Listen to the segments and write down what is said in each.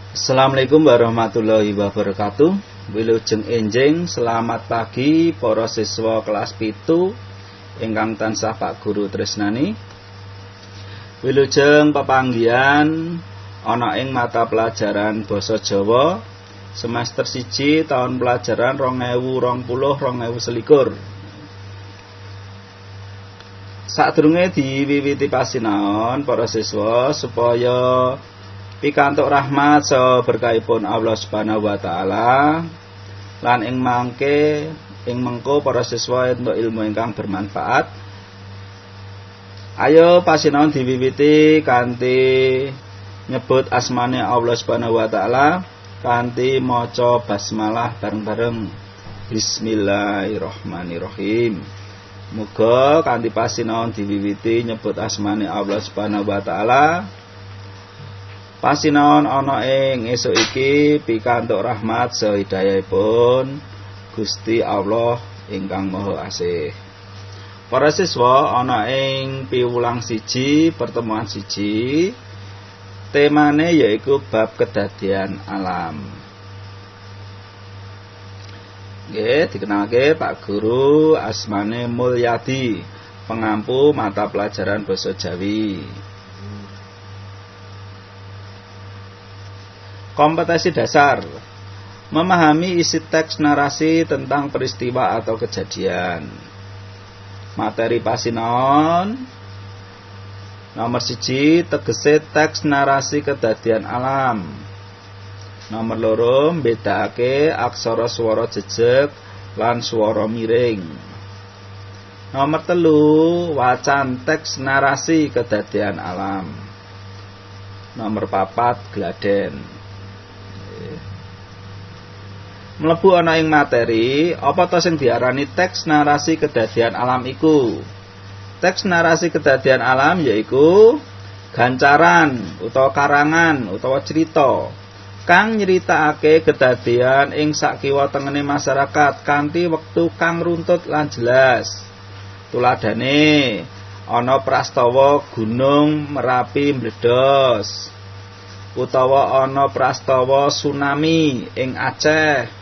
Assalamualaikum warahmatullahi wabarakatuh. Wilujeng enjing, selamat pagi para siswa kelas 7 ingkang tansah Pak Guru tresnani. Wilujeng pepanggihan ana ing mata pelajaran basa Jawa semester 1 tahun pelajaran 2020-2021. Sadurunge diwiwiti pasinaon para siswa supaya pikantuk rahmat saha berkahipun Allah Subhanahu wa taala lan ing mengko para siswa entuk ilmu ingkang bermanfaat. Ayo pasinaon diwiwiti kanthi nyebut asmane Allah Subhanahu wa taala kanthi maca basmalah bareng-bareng. Bismillahirrahmanirrahim. Muga kanthi pasinaon diwiwiti nyebut asmane Allah Subhanahu wa taala pasinaon ana ing esuk iki pikantuk rahmat saha hidayahipun Gusti Allah ingkang Maha Asih. Para siswa ana ing piwulang 1 pertemuan 1 temane yaiku bab kedadian alam. Nggih, dikenalke Pak Guru asmane Mulyadi, pengampu mata pelajaran basa Jawi. Kompetensi dasar: memahami isi teks narasi tentang peristiwa atau kejadian. Materi pasinaon nomor 1 tegese teks narasi kedadian alam. Nomor 2 mbedakake aksara swara jejeg lan swara miring. Nomor 3 wacan teks narasi kedadian alam. Nomor 4 gladen. Mlebu ana ing materi, apa to sing diarani teks narasi kedadian alam iku? Teks narasi kedadian alam yaiku gancaran utawa karangan utawa cerita kang nyritakake kedadian ing sakiwa tengene masyarakat kanthi wektu kang runtut lan jelas. Tuladhane ana prastawa Gunung Merapi meledos utawa ana prastawa tsunami ing Aceh.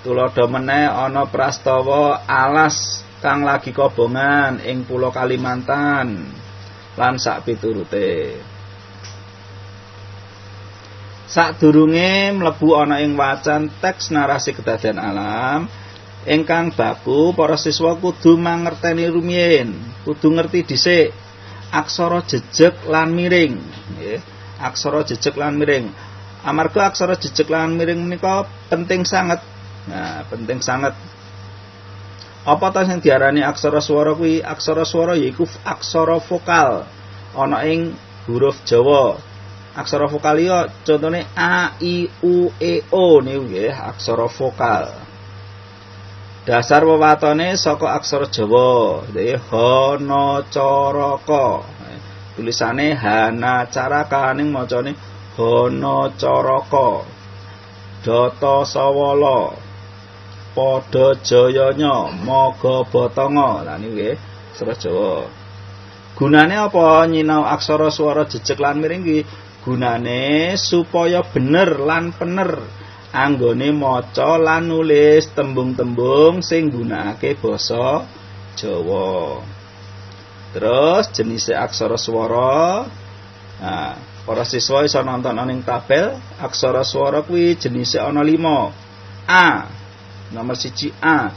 Tuladha meneh ana prastawa alas kang lagi kobongan ing Pulo Kalimantan lan sak piturute. Sadurunge mlebu ana ing wacan teks narasi kedadian alam ingkang baku, para siswa kudu mangerteni rumiyin, kudu ngerti dhisik aksara jejeg lan miring, nggih. Aksara jejeg lan miring. Amarga aksara jejeg lan miring menika penting sanget. Nah, penting sangat. Apa ta sing diarani aksara swara kuwi? Aksara swara yaiku aksara vokal ana ing huruf Jawa. Aksara vokal ya contone a, i, u, e, o niku nggih aksara vokal. Dasar wewatone saka aksara Jawa, nggih hana caraka. Tulisane hana caraka ning macane hana caraka. Data sawala Pada jayanya maga batanga. Lah niku nggih aksara Jawa. Gunane apa nyinau aksara swara jejeg lan miring iki? Gunane supaya bener lan pener anggone maca lan nulis tembung-tembung sing gunakake basa Jawa. Terus jenis aksara swara. Nah, para siswa iso nonton ning tabel aksara swara kuwi jenise ana 5. A. Nomor 1 A.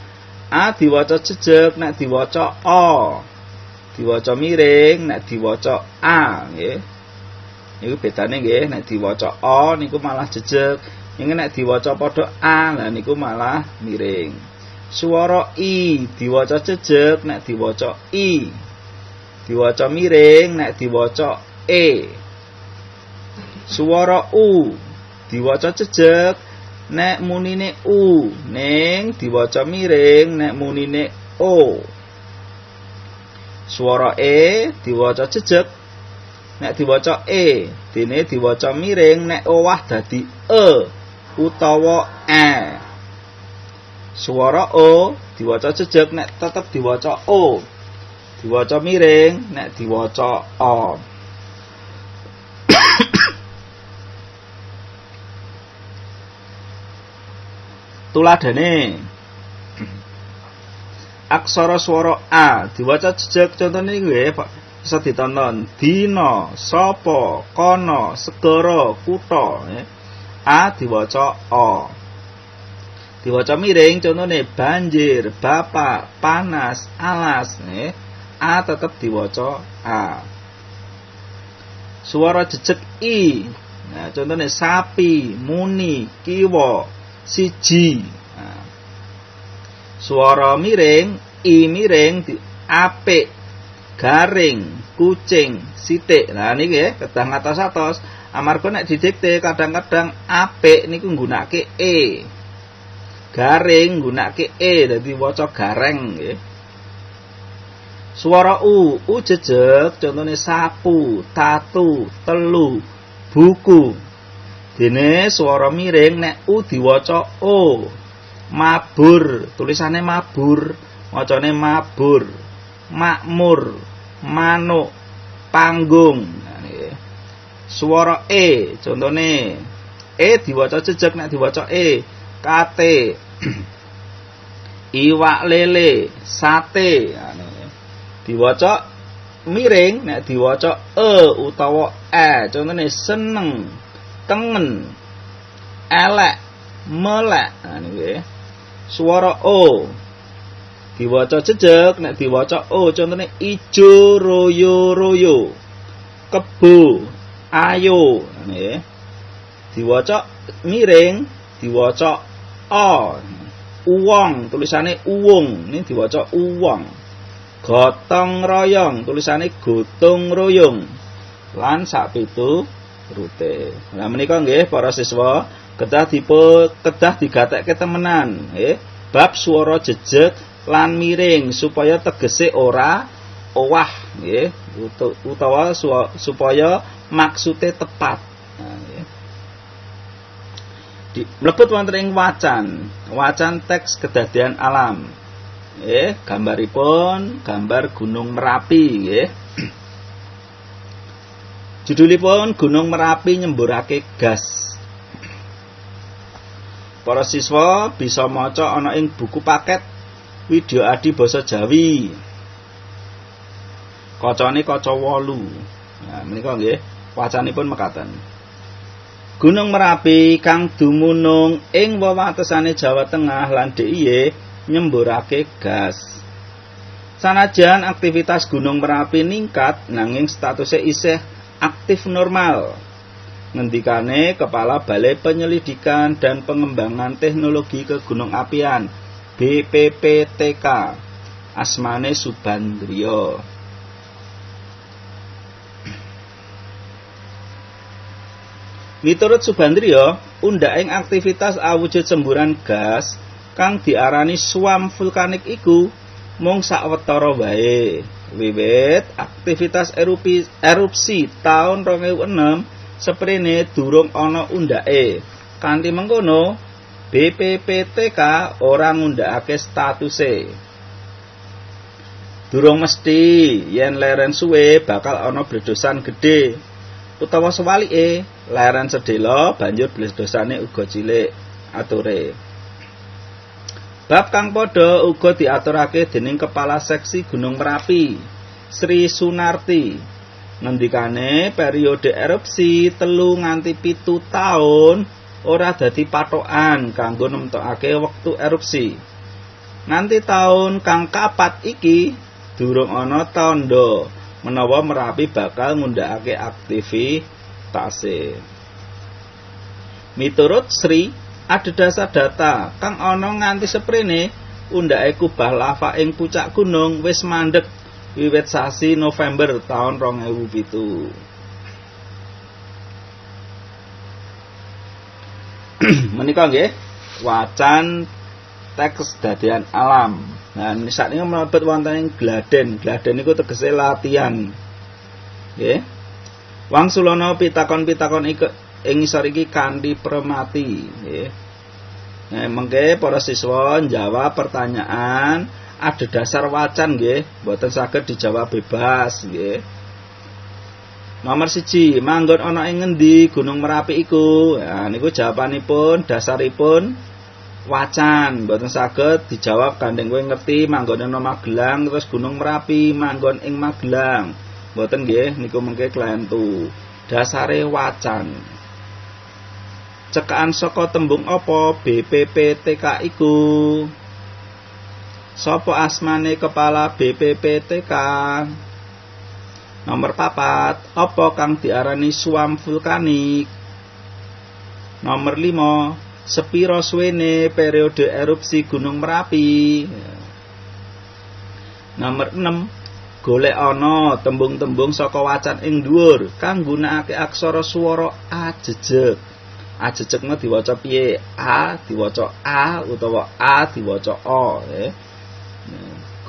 A diwaca jejeg nek diwaca O. Diwaca miring nek diwaca A, nggih. Niku bedane nggih, nek diwaca O niku malah jejeg, ning nek diwaca padha A lah niku malah miring. Swara I diwaca jejeg nek diwaca I. Diwaca miring nek diwaca E. Swara U diwaca jejeg nek munine U, ning diwaca miring nek munine O. Swara E diwaca jejeg nek diwaca E, dene diwaca miring nek owah dadi E utawa E. Swara O diwaca jejeg nek tetep diwaca O. Diwaca miring, nek diwaca O. Tuladhane aksara swara A diwaca jejeg, contone iku nggih bisa ditonton. Dina, sapa, kana, segara, kutha. A diwaca O. Diwaca miring contone banjir, bapak, panas, alas. A tetep diwaca A. Swara jejeg I. Nah, contone sapi, muni, kiwa, siji. Nah. Swara miring I miring di apik, garing, kucing, sithik. Nah niki nggih kedah ngatos-atos. Amarga nek didikte kadang-kadang apik niku nggunakake E. Garing nggunakake E dadi waca gareng nggih. Swara U jejeg contone sapu, tatu, telu, buku. Dene swara miring nek U diwaca O. Mabur, tulisane mabur, wacane mabur. Makmur, manuk, panggung. Nah, niki. Swara E, contone E diwaca jejeg nek diwaca E. Kate, iwak lele, sate. Nah, niki. Diwaca miring nek diwaca E utawa E, contone seneng, tengen, elek, melek. Nah niki. Swara O diwaca jejeg nek diwaca O contone ijo royo-royo, kebo, ayo. Nggih. Diwaca miring diwaca O. Uwong tulisane uwung, ini diwaca uwong. Gotong royong tulisane gotong royong. Lan sak pitu rute. Nah menika nggih para siswa kedah digatekke temenan nggih bab swara jejeg lan miring supaya tegese ora owah nggih utawa supaya maksude tepat. Nah nggih. Mlebet wonten ing wacan teks kedadian alam. Nggih, gambaripun gambar Gunung Merapi nggih. Judulipun Gunung Merapi nyemburake gas. Para siswa bisa maca ana ing buku paket Widya Adi Basa Jawi. Kacane kaca 8. Nah, menika nggih wacanipun mekaten. Gunung Merapi kang dumunung ing wewatesane Jawa Tengah lan DIY nyemburake gas. Sanajan aktivitas Gunung Merapi ningkat nanging statusnya isih aktif normal. Ngendikane Kepala Balai Penyelidikan dan Pengembangan Teknologi Kegunung Apian BPPTK asmane Subandrio. Miturut Subandrio, undhaking aktivitas awujud semburan gas kang diarani swam vulkanik iku mung sawetara wae. Wiwit aktivitas erupsi taun 2006 seprene durung ana undhake. Kanthi mengkono, BPPTK ora ngundhakake statuse. Durung mesti yen leren suwe bakal ana bledosan gedhe. Utawa sewalike, leren sedhela banjur bledosane uga cilik ature. Bab kang padha uga diaturake dening Kepala Seksi Gunung Merapi, Sri Sunarti. Ngendikane periode erupsi 3 nganti 7 taun ora dadi patokan kanggo nemtokake wektu erupsi. Nganti taun kang kapat iki durung ana tandha menawa Merapi bakal ngundhakake aktivitase. Miturut Sri, adhedhasar data kang ana nganti seprene undhake kubah lava ing puncak gunung wis mandheg wiwit sasi November tahun 2007. Menika nggih wacan teks dadian alam. Nah, sakniki mlebet wonten ing gladen. Gladen niku tegese latihan. Nggih. Wangsulana pitakon-pitakon ing ngisor iki kanthi premati, nggih. Nah, mengke para siswa njawab pertanyaan adhedhasar wacan nggih, mboten saged dijawab bebas nggih. Nomor 1, manggon ana ing ngendi Gunung Merapi iku? Nah niku jawabanipun dasaripun wacan, mboten saged dijawab gandeng kowe ngerti manggon ing Magelang terus Gunung Merapi manggon ing Magelang. Mboten nggih, niku mengke klentu. Dasare wacan. Cekaan saka tembung apa BPPTK iku? Sapa asmane kepala BPPTK? Nomor 4, apa kang diarani suam vulkanik? Nomor 5, sepiro suwene periode erupsi Gunung Merapi? Nomor 6, golek ana tembung-tembung saka wacan ing dhuwur kang gunakake aksara swara ajejeg. Ajejegna diwaca piye? A diwaca A utawa A diwaca O,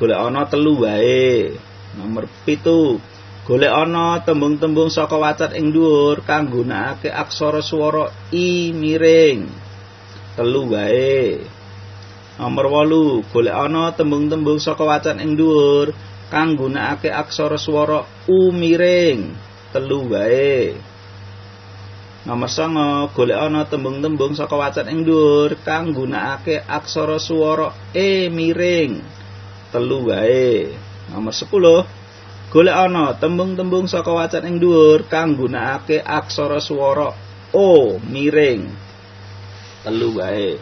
Golek ana 3 wae. Nomor 7, golek ana tembung-tembung saka wacan ing dhuwur kang gunakake aksara swara I miring. 3 wae. Nomor 8, golek ana tembung-tembung saka wacan ing dhuwur kang gunakake aksara swara U miring. 3 wae. Nomor 9, golek ana tembung-tembung saka wacan ing dhuwur kang gunakake aksara swara E miring. 3 wae. Nomor 10, golek ana tembung-tembung saka wacan ing dhuwur kang gunakake aksara swara O miring. 3 wae.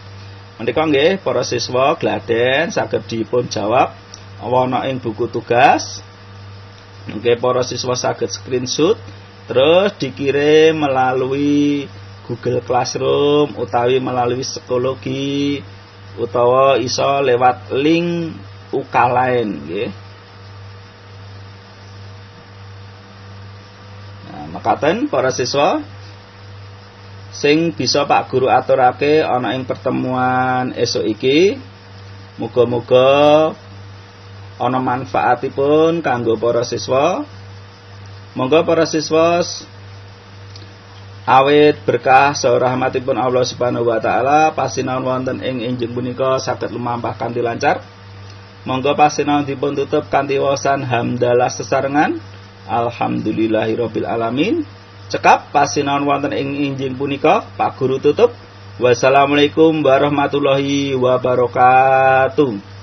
Menika nggih para siswa gladen saged dipun jawab ana ing buku tugas. Mengke para siswa saged screenshot terus dikirim melalui Google Classroom utawi melalui psikologi utawa iso lewat link Ukalain nggih. Nah, makaten para siswa sing bisa Pak Guru aturake ana ing pertemuan esuk iki. Muga-muga ana manfaatipun kanggo para siswa. Monggo para siswa awit berkah saha rahmatipun Allah Subhanahu wa taala pasinaon wonten ing enjing punika saged lumampah kanthi lancar. Monggo pasinaon dipun tutup kanthi waosan hamdalah sesarengan. Alhamdulillahirabbil alamin. Cekap pasinaon wonten ing enjing punika Pak Guru tutup. Wassalamualaikum warahmatullahi wabarakatuh.